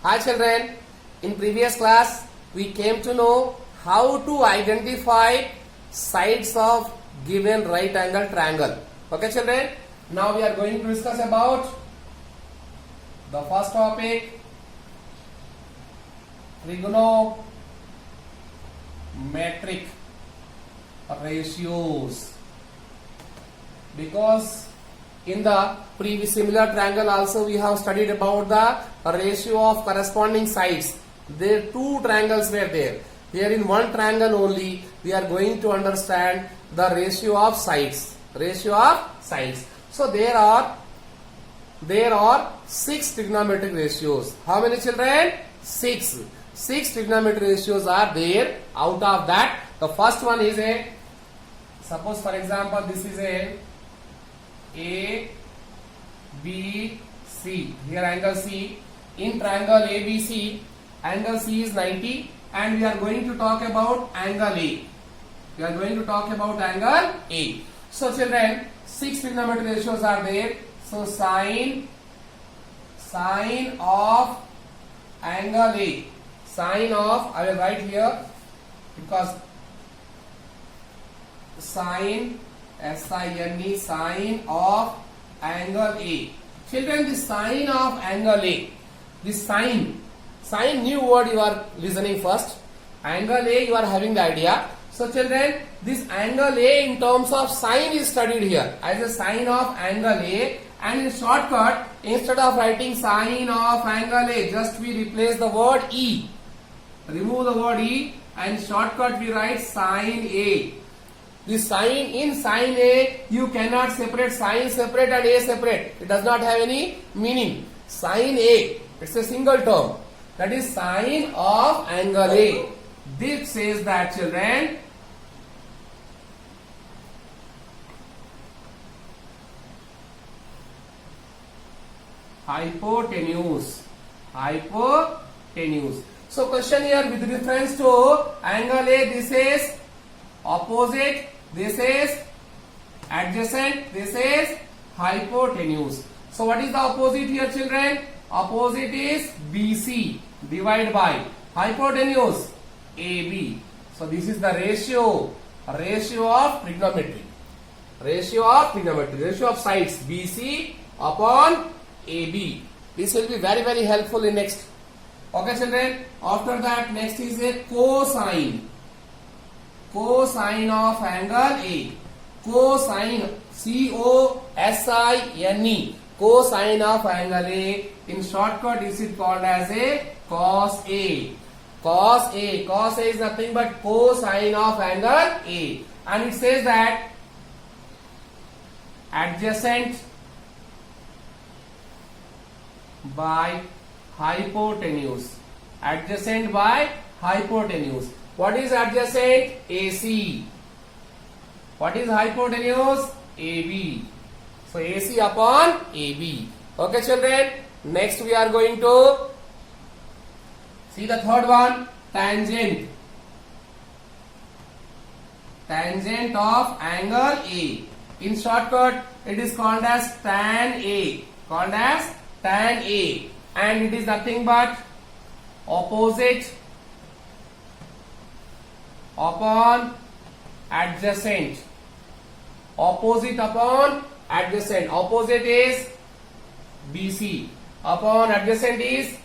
Hi children, in previous class we came to know how to identify sides of given right angle triangle. Okay children, now we are going to discuss about the first topic, trigonometric ratios. Because in the previous similar triangle also we have studied about the ratio of corresponding sides. There two triangles were there. Here in one triangle only we are going to understand the ratio of sides. Ratio of sides. So there are 6 trigonometric ratios. How many children? 6. 6 trigonometric ratios are there. Out of that, the first one is suppose for example this is A, B, C. Here angle C. In triangle ABC, angle C is 90 and we are going to talk about angle A. We are going to talk about angle A. So children, 6 trigonometric ratios are there. So sine of angle A. Sine of, I will write here because sine, S-I-N-E, sine of angle A. Children, the sine of angle A. This sine new word you are listening first. Angle A you are having the idea. So children, this angle A in terms of sine is studied here as a sine of angle A, and in shortcut instead of writing sine of angle A, just we replace the word E. Remove the word E and shortcut we write sine A. This sine, in sine A, you cannot separate sine separate and A separate. It does not have any meaning. Sine A, it's a single term. That is sine of angle A. This says that children, hypotenuse. So question here with reference to angle A, this is opposite, this is adjacent, this is hypotenuse. So what is the opposite here children? Opposite is BC divided by hypotenuse AB. So this is the ratio of trigonometry. Ratio of sides BC upon AB. This will be very very helpful in next. Okay children, after that next is a cosine. Cosine of angle A. Cosine, C-O-S-I-N-E. Cosine of angle A. In shortcut this is called as a cos A. Cos A. Cos A is nothing but cosine of angle A. And it says that adjacent by hypotenuse. Adjacent by hypotenuse. What is adjacent? AC. What is hypotenuse? AB. So AC upon AB. Okay children, next we are going to see the third one, tangent. Tangent of angle A. In shortcut it is called as tan A. Called as tan A. And it is nothing but opposite upon adjacent. Opposite upon adjacent. Opposite is BC. Upon adjacent is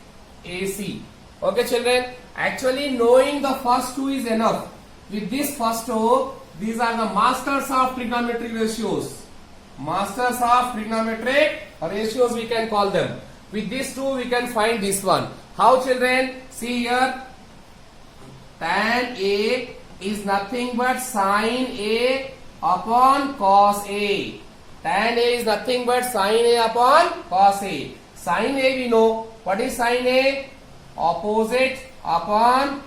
AC. Okay children, actually knowing the first two is enough. With this first two, these are the masters of trigonometric ratios. Masters of trigonometric ratios we can call them. With these two we can find this one. How children? See here, tan A is nothing but sine A upon cos A. Tan A is nothing but sine A upon cos A. Sine A we know. What is sine A? Opposite upon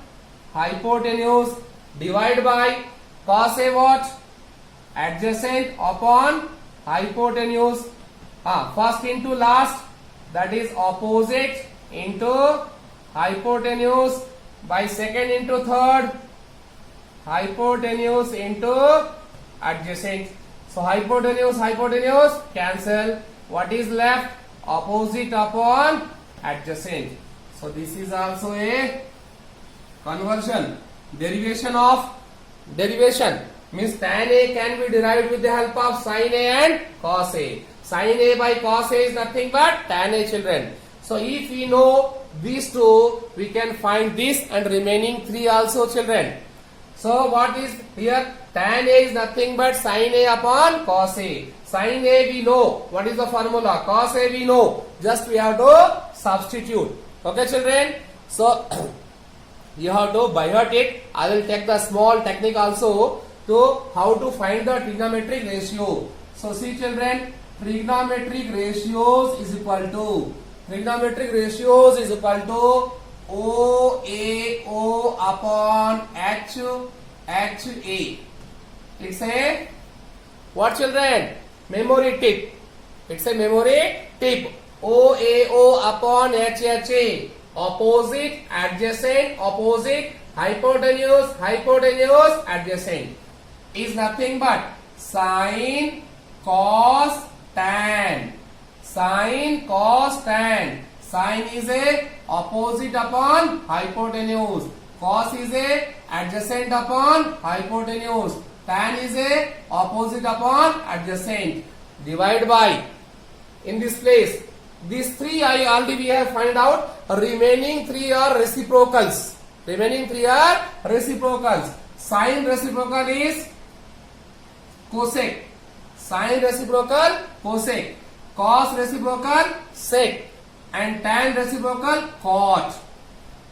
hypotenuse divided by cos A what? Adjacent upon hypotenuse. First into last, that is opposite into hypotenuse by second into third, hypotenuse into adjacent. So hypotenuse cancel. What is left? Opposite upon adjacent. So this is also a conversion. Derivation means tan A can be derived with the help of sin A and cos A. Sin A by cos A is nothing but tan A, children. So if we know these two, we can find this and remaining three also, children. So what is here? Tan A is nothing but sin A upon cos A. Sin A we know. What is the formula? Cos A we know. Just we have to substitute. Okay, children? So you have to by heart it. I will take the small technique also to how to find the trigonometric ratio. So see, children, trigonometric ratios is equal to OAO upon HA. It's a what, children? Memory tip. It's a memory tip. OAO upon HHA. Opposite, adjacent, opposite, hypotenuse, adjacent is nothing but sin, cos, tan. Sin, cos, tan. Sin is a opposite upon hypotenuse. Cos is a adjacent upon hypotenuse. Tan is a opposite upon adjacent. Divide by, in this place, these three I already we have find out. Remaining three are reciprocals. Sin reciprocal is cosec. Sin reciprocal cosec. Cos reciprocal sec. And tan reciprocal cot.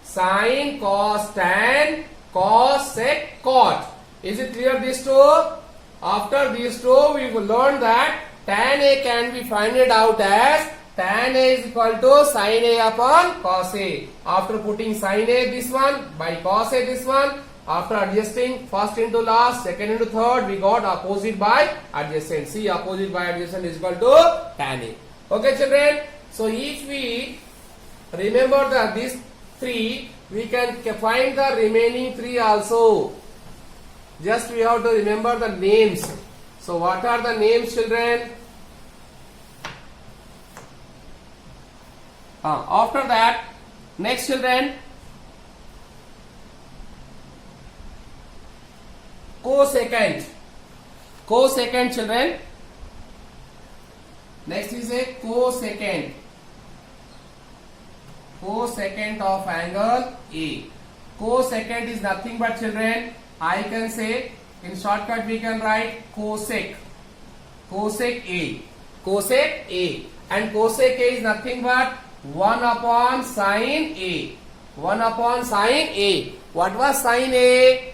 Sin, cos, tan, cos, sec, cot. Is it clear, these two? After these two, we will learn that tan A can be found out as tan A is equal to sin A upon cos A. After putting sin A this one by cos A this one, after adjusting first into last, second into third, we got opposite by adjacent. See, opposite by adjacent is equal to tan A. Okay, children. So if we remember these three, we can find the remaining three also. Just we have to remember the names. So what are the names, children? After that, next, children, cosecant, children. Next is a cosecant of angle A. Cosecant is nothing but, children, I can say in shortcut we can write cosec A, and cosec A is nothing but 1 upon sin A. What was sin A?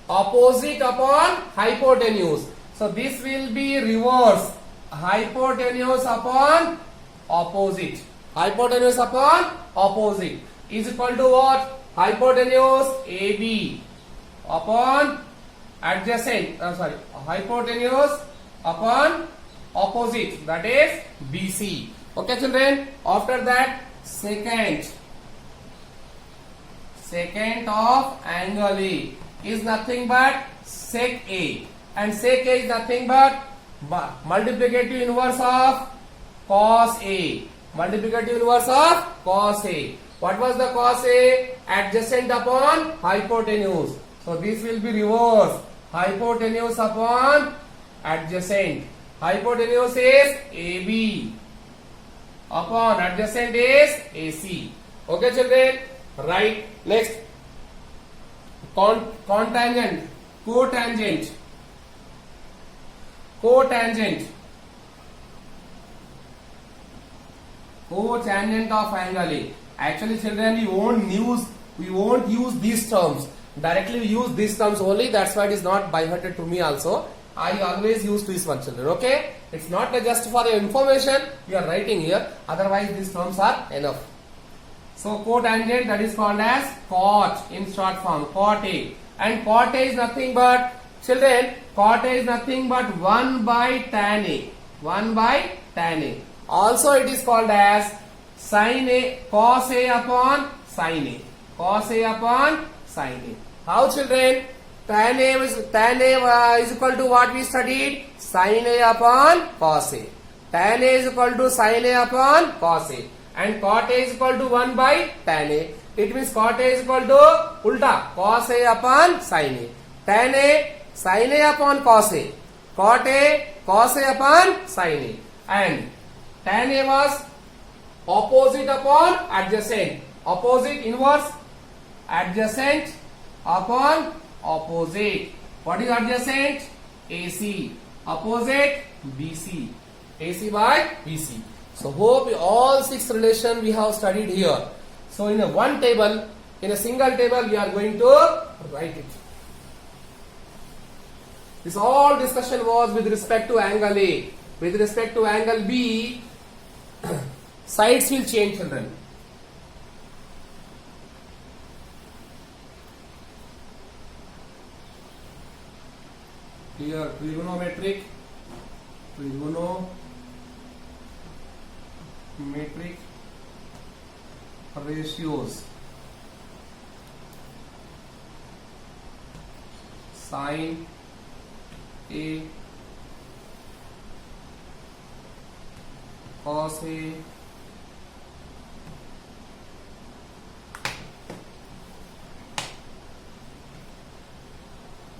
Opposite upon hypotenuse. So this will be reverse. Hypotenuse upon opposite is equal to what? Hypotenuse AB upon adjacent. Hypotenuse upon opposite, that is BC. Okay, children. After that, secant of angle A is nothing but sec A, and sec A is nothing but multiplicative inverse of cos A. What was the cos A? Adjacent upon hypotenuse. So this will be reverse. Hypotenuse upon adjacent. Hypotenuse is AB upon adjacent is AC. Okay, children. Right. Next, cotangent of angle A. Actually, children, we won't use these terms directly. We use these terms only. That's why it is not by hearted to me also. I always use this one, children. Okay, it's not just for your information. We are writing here. Otherwise, these terms are enough. So cotangent, that is called as cot in short form, cot A. And cot A is nothing but, children, cot A is nothing but 1 by tan A. Also it is called as sin A, cos A upon sin A. How, children? Tan A is equal to what we studied? Sin A upon cos A. Tan A is equal to sin A upon cos A. and cot A is equal to 1 by tan A. It means cot A is equal to ulta cos A upon sin A. Tan A sin A upon cos A. Cot A cos A upon sin A. And tan A was opposite upon adjacent. Opposite inverse adjacent upon opposite. What is adjacent? AC. Opposite BC. AC by BC. So hope all 6 relation we have studied here. So in a one table, in a single table we are going to write it. This all discussion was with respect to angle A. With respect to angle B, sides will change, children. Here trigonometric ratios, sin A cos A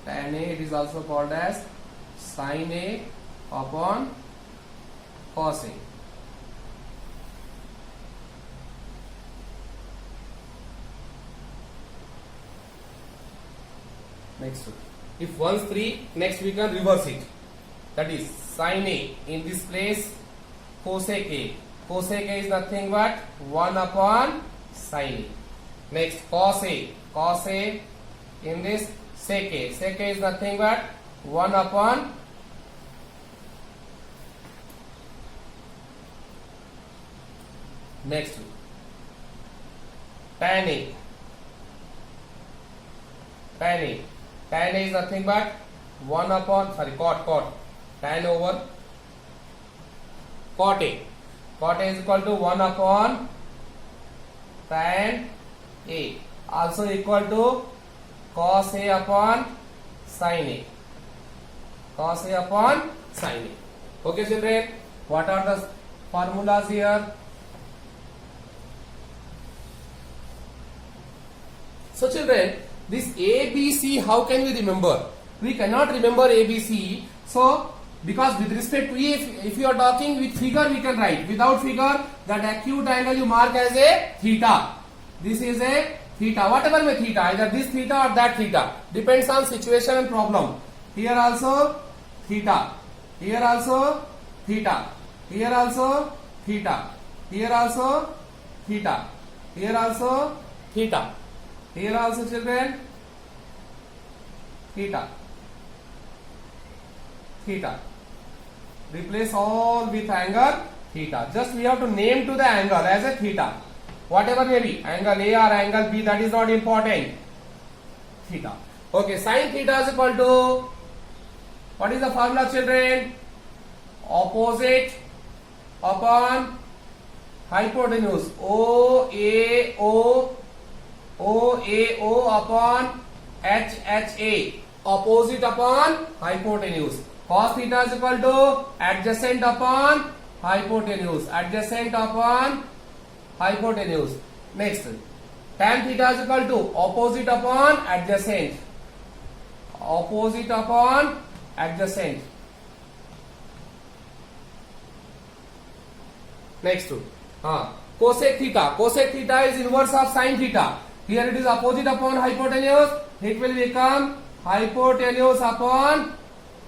tan A, it is also called as sin A upon cos A. Next, if 1 is 3, next we can reverse it. That is sin A in this place cosec A. Cosec A is nothing but 1 upon sin A. Next cos A in this sec A. Sec A is nothing but 1 upon next tan A. Tan A is nothing but 1 upon cot tan over cot A. Cot A is equal to 1 upon tan A, also equal to cos A upon sin A. Cos A upon sin A. Okay children, what are the formulas here? So children, this ABC, how can we remember? We cannot remember ABC. So because with respect to if you are talking with figure, we can write. Without figure, that acute angle you mark as a theta. This is a theta, whatever may theta, either this theta or that theta, depends on situation and problem. Here also theta, here also theta, here also theta, here also theta, here also theta, here also children theta, theta. Replace all with angle theta. Just we have to name to the angle as a theta. Whatever may be, angle A or angle B, that is not important. Theta. Okay, sin theta is equal to, what is the formula children? Opposite upon hypotenuse. OAO upon HHA. Opposite upon hypotenuse. Cos theta is equal to adjacent upon hypotenuse. Adjacent upon hypotenuse. Next, tan theta is equal to opposite upon adjacent. Opposite upon adjacent. Next, cosec theta. Cosec theta is inverse of sin theta. Here it is opposite upon hypotenuse. It will become hypotenuse upon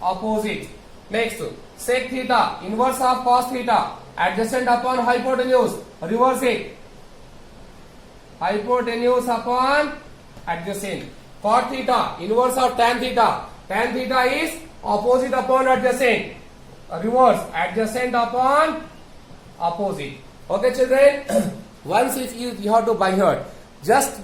opposite. Next, sec theta, inverse of cos theta, adjacent upon hypotenuse, reverse it. Hypotenuse upon adjacent. Cot theta, inverse of tan theta. Tan theta is opposite upon adjacent, reverse, adjacent upon opposite. Okay children, once if you have to by heart, just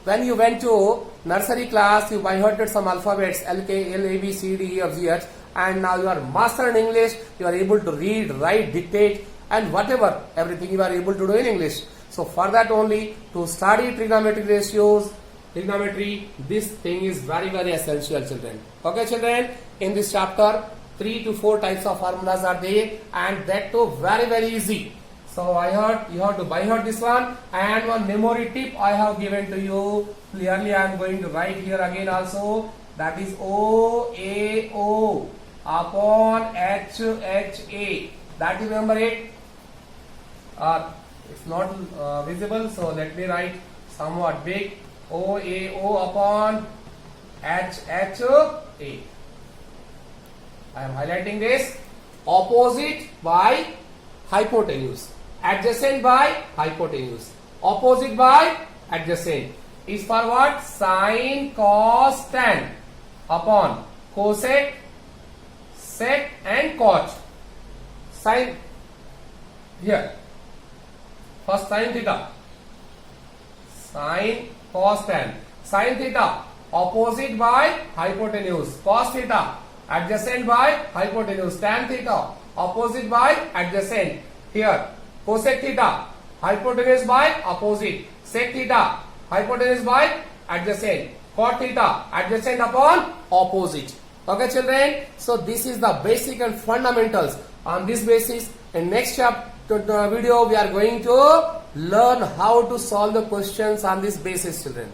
when you went to nursery class, you by hearted some alphabets LK, L, A, B, C, D, E, F, G, H, and now you are master in English. You are able to read, write, dictate, and whatever, everything you are able to do in English. So for that only, to study trigonometric ratios, trigonometry, this thing is very, very essential children. Okay children, in this chapter 3 to 4 types of formulas are there, and that too very, very easy. So I heard you have to by heart this one, and one memory tip I have given to you. Clearly I am going to write here again also. That is OAO upon HHA. That you remember it? It's not visible, so let me write somewhat big. OAO upon HHA. I am highlighting this. Opposite by hypotenuse. Adjacent by hypotenuse. Opposite by adjacent is for what? Sine, cos, tan upon cosec, sec and cot. Sine here. First sine theta. Sine, cos, tan. Sine theta opposite by hypotenuse. Cos theta adjacent by hypotenuse. Tan theta opposite by adjacent. Here cosec theta hypotenuse by opposite. Sec theta hypotenuse by adjacent. Cot theta adjacent upon opposite. Okay children, so this is the basic and fundamentals. On this basis, in next video we are going to learn how to solve the questions on this basis children.